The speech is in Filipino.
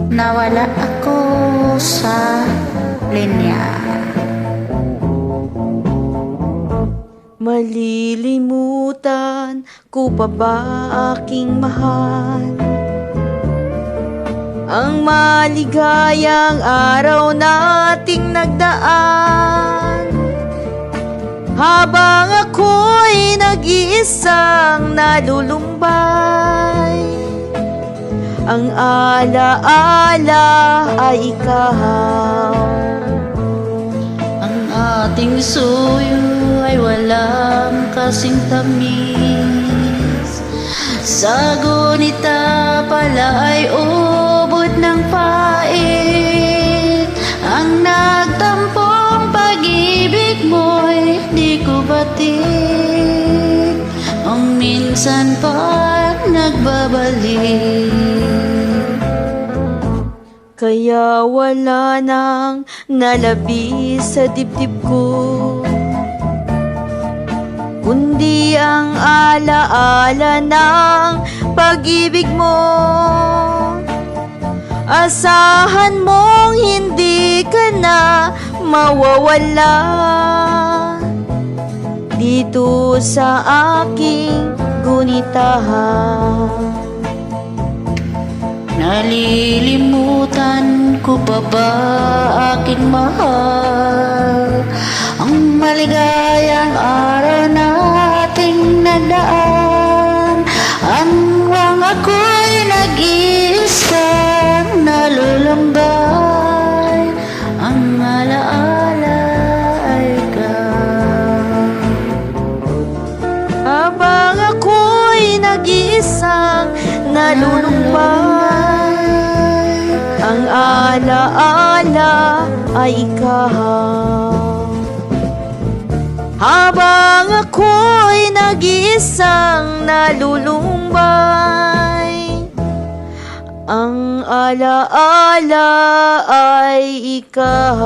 Nawala ako sa linya. Malilimutan ko pa ba aking mahal ang maligayang araw nating nagdaan, habang ako'y nag-iisang nalulumbay. Ang alaala ay ikaw. Ang ating suyo ay walang kasing tamis, sa gunita pala ay ubod ng pait. Ang nagtampong pag-ibig mo'y di ko batid, ang minsan pa nagbabalik. Kaya wala nang nalabi sa dibdib ko, kundi ang alaala ng pag-ibig mo. Asahan mong hindi ka na mawawala dito sa aking gunitahan. Nalilimutan ko pa ba aking mahal ang maligayang araw nating nagdaan, hanggang ako'y nag-iisang nalulambay. Ang alaala ay ikaw. Habang ako'y nag-iisang nalulumbay, ang alaala ay ikaw. Habang ako'y nag-iisang nalulumbay, ang alaala ay ikaw.